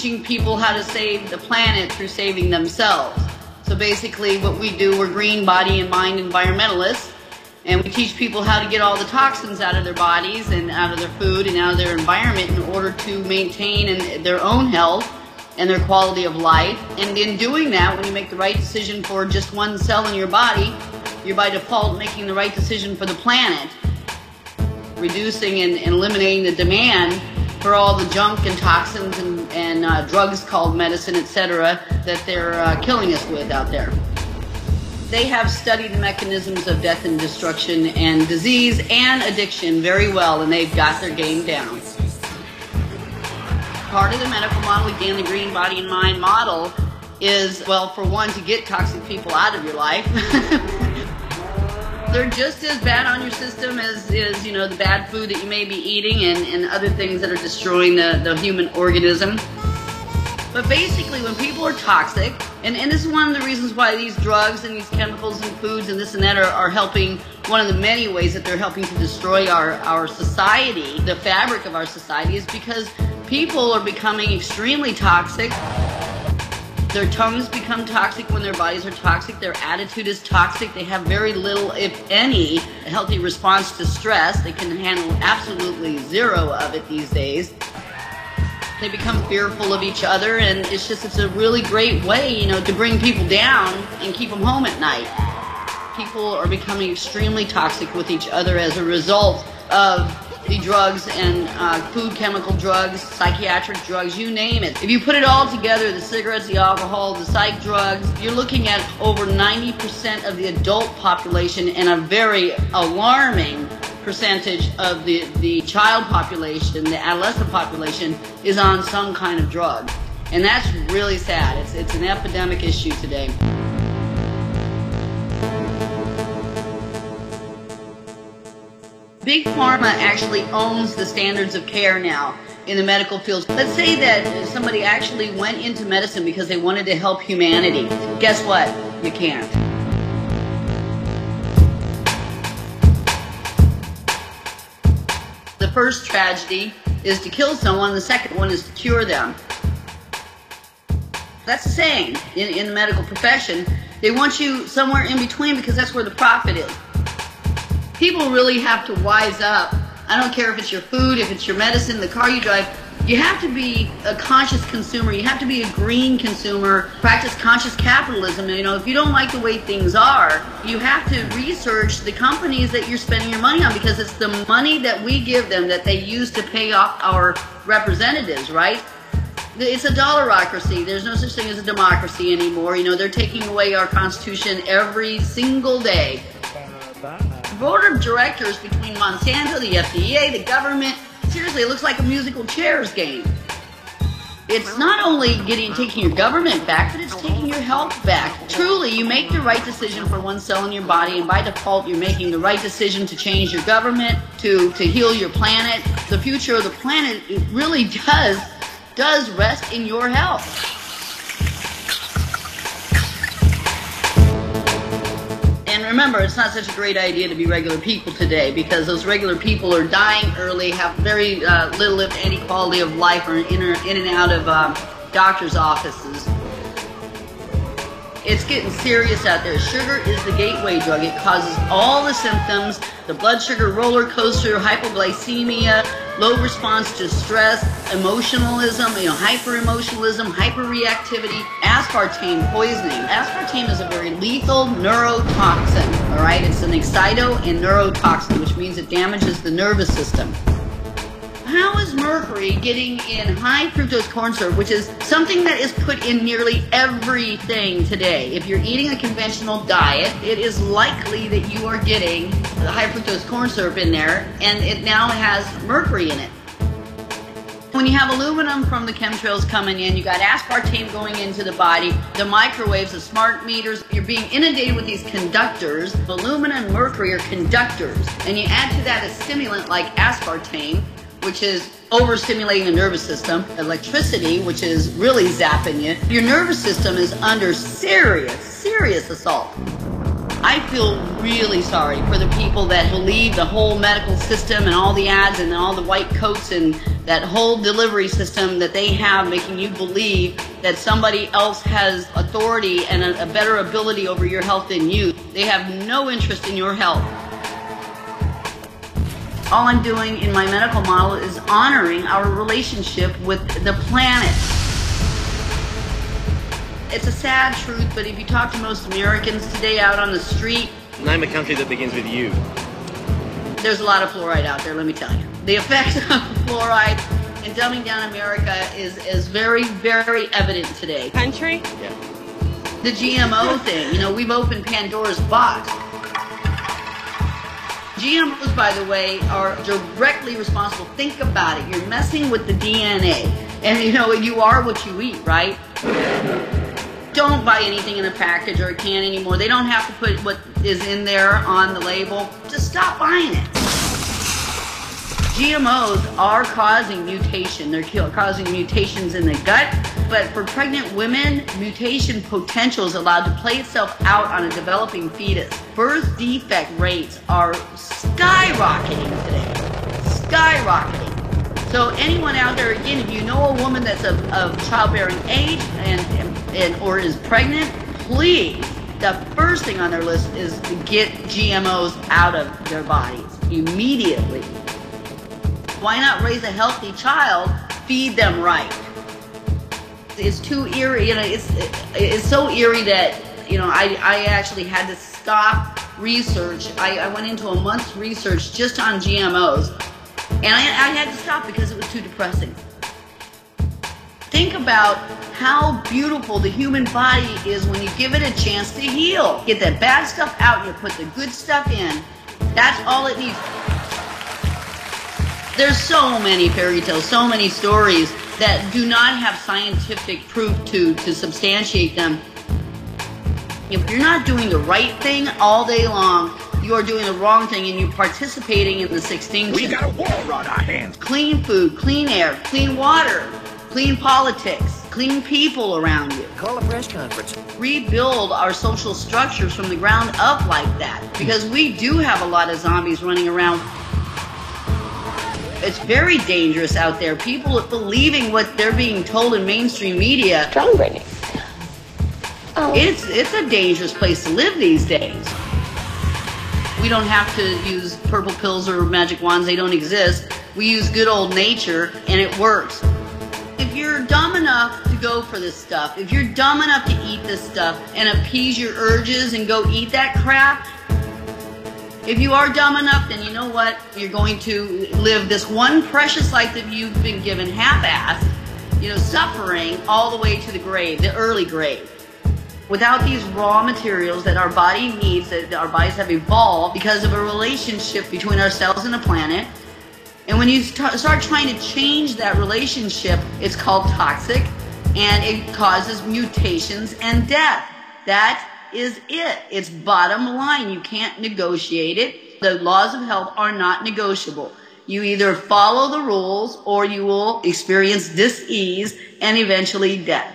teaching people how to save the planet through saving themselves. So basically what we do, we're green body and mind environmentalists, and we teach people how to get all the toxins out of their bodies and out of their food and out of their environment in order to maintain their own health and their quality of life. And in doing that, when you make the right decision for just one cell in your body, you're by default making the right decision for the planet, reducing and eliminating the demand for all the junk and toxins and drugs called medicine, etc., that they're killing us with out there. They have studied the mechanisms of death and destruction and disease and addiction very well, and they've got their game down. Part of the medical model, again, the green body and mind model, is, well, for one, to get toxic people out of your life. They're just as bad on your system as you know, the bad food that you may be eating and other things that are destroying the human organism. But basically, when people are toxic, and this is one of the reasons why these drugs and these chemicals and foods and this and that are helping, one of the many ways that they're helping to destroy our society, the fabric of our society, is because people are becoming extremely toxic. Their tongues become toxic when their bodies are toxic. Their attitude is toxic. They have very little, if any, healthy response to stress. They can handle absolutely zero of it these days. They become fearful of each other, and it's a really great way, you know, to bring people down and keep them home at night. People are becoming extremely toxic with each other as a result of the drugs and food, chemical drugs, psychiatric drugs, you name it. If you put it all together, the cigarettes, the alcohol, the psych drugs, you're looking at over 90% of the adult population and a very alarming percentage of the child population, the adolescent population, is on some kind of drug. And that's really sad. It's an epidemic issue today. Big Pharma actually owns the standards of care now in the medical field. Let's say that somebody actually went into medicine because they wanted to help humanity. Guess what? You can't. The first tragedy is to kill someone, the second one is to cure them. That's the saying in the medical profession. They want you somewhere in between because that's where the profit is. People really have to wise up. I don't care if it's your food, if it's your medicine, the car you drive. You have to be a conscious consumer. You have to be a green consumer. Practice conscious capitalism. You know, if you don't like the way things are, you have to research the companies that you're spending your money on, because it's the money that we give them that they use to pay off our representatives, right? It's a dollarocracy. There's no such thing as a democracy anymore. You know, they're taking away our Constitution every single day. Board of directors between Monsanto, the FDA, the government, seriously, it looks like a musical chairs game. It's not only taking your government back, but it's taking your health back. Truly, you make the right decision for one cell in your body, and by default, you're making the right decision to change your government, to heal your planet. The future of the planet, it really does rest in your health. And remember, it's not such a great idea to be regular people today, because those regular people are dying early, have very little, if any, quality of life, or in and out of doctor's offices. It's getting serious out there. Sugar is the gateway drug. It causes all the symptoms: the blood sugar roller coaster, hypoglycemia, low response to stress, emotionalism, hyper-emotionalism, hyperreactivity, aspartame poisoning. Aspartame is a very lethal neurotoxin, all right? It's an excito and neurotoxin, which means it damages the nervous system. How is mercury getting in high fructose corn syrup, which is something that is put in nearly everything today? If you're eating a conventional diet, it is likely that you are getting the high fructose corn syrup in there, and it now has mercury in it. When you have aluminum from the chemtrails coming in, you got aspartame going into the body, the microwaves, the smart meters, you're being inundated with these conductors. Aluminum and mercury are conductors, and you add to that a stimulant like aspartame, which is overstimulating the nervous system, electricity, which is really zapping you. Your nervous system is under serious assault. I I feel really sorry for the people that believe the whole medical system and all the ads and all the white coats and that whole delivery system that they have, making you believe that somebody else has authority and a better ability over your health than you. They have no interest in your health. All I'm doing in my medical model is honoring our relationship with the planet. It's a sad truth, but if you talk to most Americans today out on the street... Name a country that begins with U. There's a lot of fluoride out there, let me tell you. The effects of fluoride in dumbing down America is very, very evident today. Country? Yeah. The GMO thing, you know, we've opened Pandora's box. GMOs, by the way, are directly responsible. Think about it. You're messing with the DNA. And, you know, you are what you eat, right? Don't buy anything in a package or a can anymore. They don't have to put what is in there on the label. Just stop buying it. GMOs are causing mutation. They're causing mutations in the gut. But for pregnant women, mutation potential is allowed to play itself out on a developing fetus. Birth defect rates are skyrocketing today. Skyrocketing. So anyone out there, again, if you know a woman that's of childbearing age or is pregnant, please, the first thing on their list is to get GMOs out of their bodies immediately. Why not raise a healthy child? Feed them right. It's too eerie, you know, it's so eerie that, you know, I actually had to stop research. I went into a month's research just on GMOs, and I had to stop because it was too depressing. Think about how beautiful the human body is when you give it a chance to heal. Get that bad stuff out and you put the good stuff in. That's all it needs. There's so many fairy tales, so many stories that do not have scientific proof to substantiate them. If you're not doing the right thing all day long, you are doing the wrong thing and you're participating in this extinction. We got a war on our hands. Clean food, clean air, clean water, clean politics, clean people around you. Call a press conference. Rebuild our social structures from the ground up like that. Because we do have a lot of zombies running around. It's very dangerous out there. People believing what they're being told in mainstream media. Strong, Brittany. Oh. It's a dangerous place to live these days. We don't have to use purple pills or magic wands. They don't exist. We use good old nature, and it works. If you're dumb enough to go for this stuff, if you're dumb enough to eat this stuff and appease your urges and go eat that crap, if you are dumb enough, then you know what? You're going to live this one precious life that you've been given half-assed, you know, suffering all the way to the grave, the early grave. Without these raw materials that our body needs, that our bodies have evolved because of a relationship between ourselves and the planet. And when you start trying to change that relationship, it's called toxic, and it causes mutations and death. That is it. It's bottom line. You can't negotiate it. The laws of health are not negotiable. You either follow the rules or you will experience dis-ease and eventually death.